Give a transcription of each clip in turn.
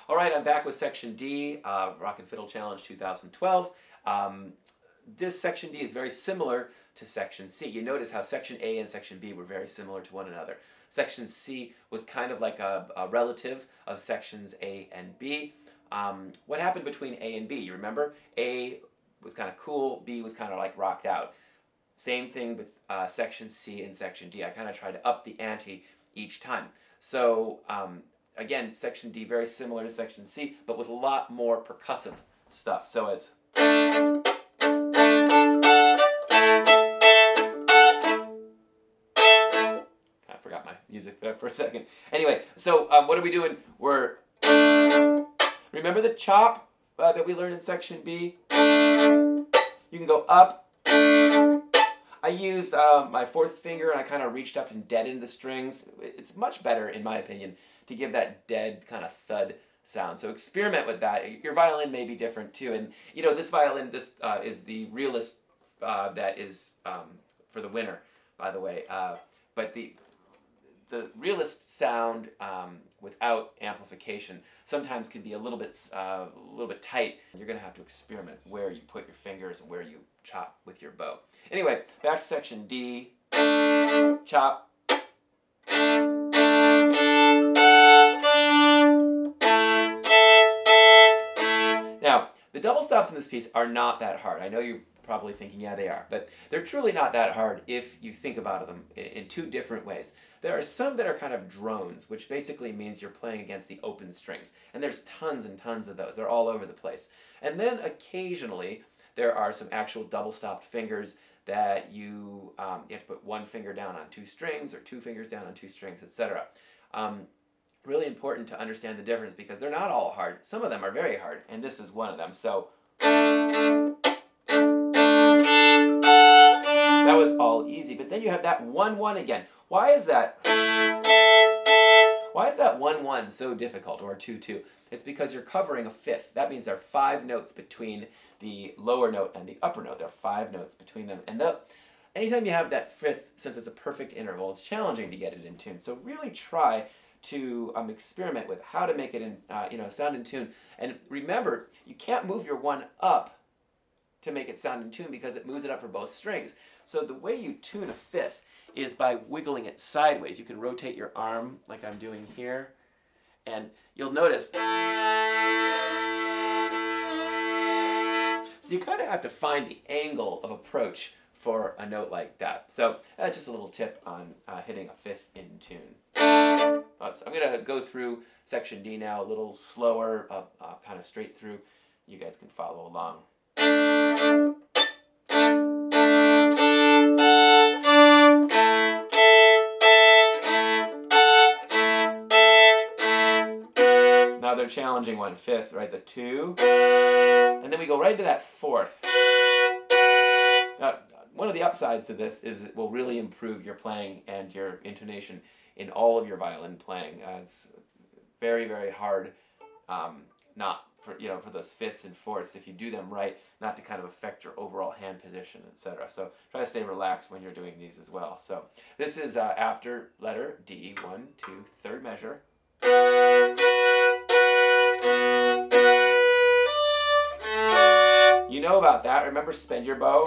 All right, I'm back with Section D, Rockin' Fiddle Challenge 2012. This Section D is very similar to Section C. You notice how Section A and Section B were very similar to one another. Section C was kind of like a relative of Sections A and B. What happened between A and B? You remember? A was kind of cool, B was kind of like rocked out. Same thing with Section C and Section D. I kind of tried to up the ante each time. So again, Section D very similar to Section C, but with a lot more percussive stuff. So it's... I forgot my music there for a second. Anyway, so what are we doing? We're... Remember the chop that we learned in Section B? You can go up. I used my fourth finger and I kind of reached up and deadened the strings. It's much better, in my opinion, to give that dead kind of thud sound. So experiment with that. Your violin may be different too. And you know, this violin, this is the realist that is for the winner, by the way. But the realist sound without amplification sometimes can be a little bit tight. You're going to have to experiment where you put your fingers and where you chop with your bow. Anyway, back to Section D. Chop. Now, the double stops in this piece are not that hard. I know you're probably thinking, yeah, they are, but they're truly not that hard if you think about them in two different ways. There are some that are kind of drones, which basically means you're playing against the open strings, and there's tons and tons of those. They're all over the place. And then occasionally there are some actual double-stopped fingers that you have to put one finger down on two strings or two fingers down on two strings, etc. Really important to understand the difference because they're not all hard. Some of them are very hard, and this is one of them. So that was all easy, but then you have that 1-1 again. Why is that? Why is that 1-1 so difficult, or 2-2? It's because you're covering a fifth. That means there are 5 notes between the lower note and the upper note. There are 5 notes between them. And anytime you have that fifth, since it's a perfect interval, it's challenging to get it in tune. So really try to experiment with how to make it in, sound in tune. And remember, you can't move your 1 up to make it sound in tune because it moves it up for both strings. So the way you tune a fifth is by wiggling it sideways. You can rotate your arm like I'm doing here, and you'll notice. So you kind of have to find the angle of approach for a note like that. So that's just a little tip on hitting a fifth in tune. So I'm going to go through Section D now a little slower, kind of straight through. You guys can follow along. Another challenging one, fifth, right? The 2. And then we go right into that 4th. Now, one of the upsides to this is it will really improve your playing and your intonation in all of your violin playing. It's very, very hard not for those fifths and fourths, if you do them right, not to kind of affect your overall hand position, etc. So try to stay relaxed when you're doing these as well. So this is after letter D, 1, 2, third measure. You know about that. Remember, spend your bow.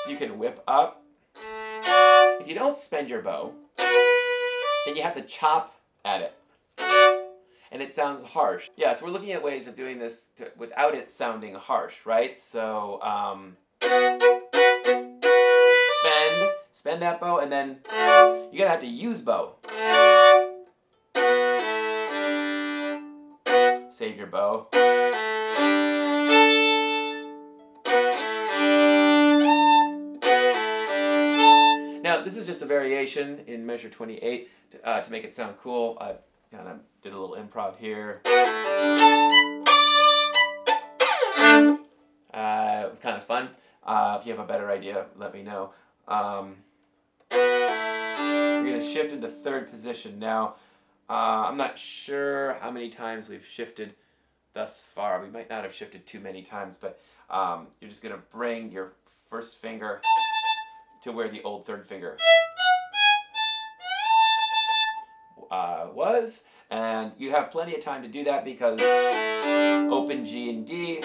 So you can whip up. If you don't spend your bow, then you have to chop at it. And it sounds harsh. Yeah, so we're looking at ways of doing this without it sounding harsh, right? So spend that bow, and then you're gonna have to use bow. Save your bow. Now, this is just a variation in measure 28 to make it sound cool. I kind of did a little improv here. It was kind of fun. If you have a better idea, let me know. You're going to shift into third position. Now, I'm not sure how many times we've shifted thus far. We might not have shifted too many times, but you're just going to bring your first finger to where the old third finger was, And you have plenty of time to do that because open G and D.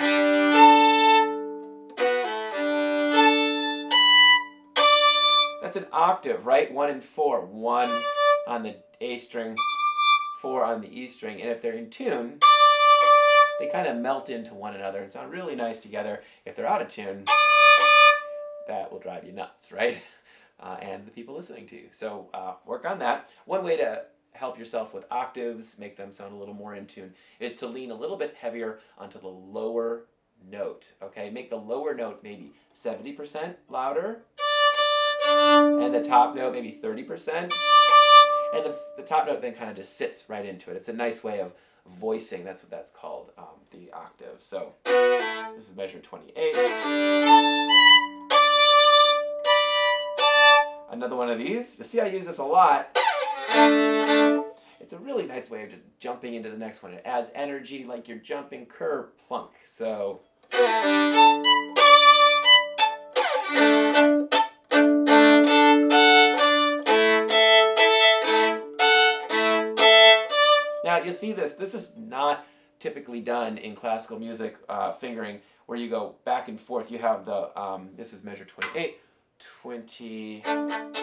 That's an octave, right? 1 and 4. 1 on the A string, 4 on the E string. And if they're in tune, they kind of melt into one another and sound really nice together. If they're out of tune, that will drive you nuts, right? And the people listening to you. So work on that. One way to help yourself with octaves, make them sound a little more in tune, is to lean a little bit heavier onto the lower note, okay? Make the lower note maybe 70% louder, and the top note maybe 30%, and the top note then kind of just sits right into it. It's a nice way of voicing, that's what that's called, the octave. So this is measure 28. Another one of these. You see I use this a lot. It's a really nice way of just jumping into the next one. It adds energy like you're jumping ker-plunk. So now you see this. This is not typically done in classical music fingering where you go back and forth. You have the, this is measure 28, 20, 29,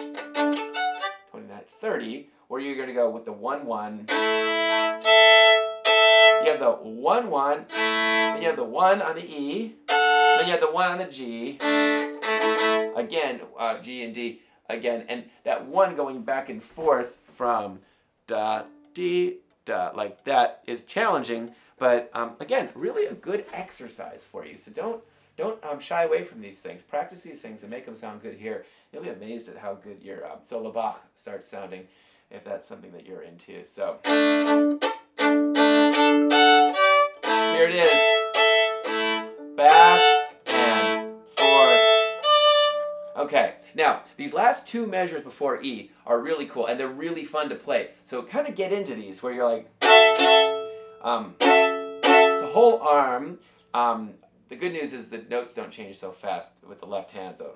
30, where you're going to go with the 1, 1. You have the 1, 1, then you have the 1 on the E, then you have the 1 on the G, again, G and D, again, and that 1 going back and forth from da, D, da, like that is challenging, but again, really a good exercise for you. So don't shy away from these things. Practice these things and make them sound good here. You'll be amazed at how good your solo Bach starts sounding if that's something that you're into. So here it is. Back and forth. Okay, now these last 2 measures before E are really cool and they're really fun to play. So kind of get into these where you're like, it's a whole arm. The good news is the notes don't change so fast with the left hand. So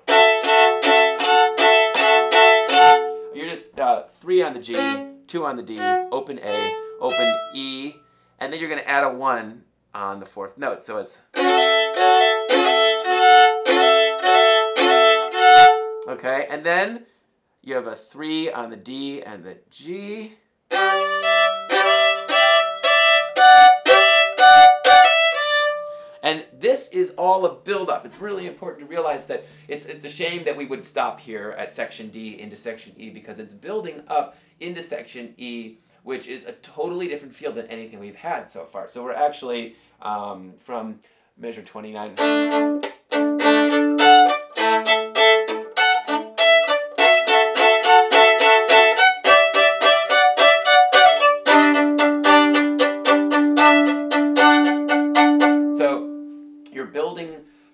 you're just 3 on the G, 2 on the D, open A, open E, and then you're going to add a 1 on the 4th note. So it's okay, and then you have a 3 on the D and the G. And this is all a build-up. It's really important to realize that it's a shame that we would stop here at section D into section E because it's building up into section E, which is a totally different feel than anything we've had so far. So we're actually from measure 29.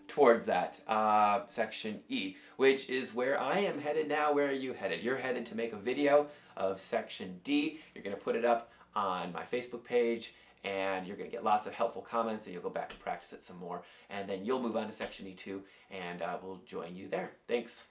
Towards that section E, which is where I am headed now. Where are you headed? You're headed to make a video of section D. You're going to put it up on my Facebook page, and you're going to get lots of helpful comments, and you'll go back and practice it some more, and then you'll move on to section E2, and we'll join you there. Thanks.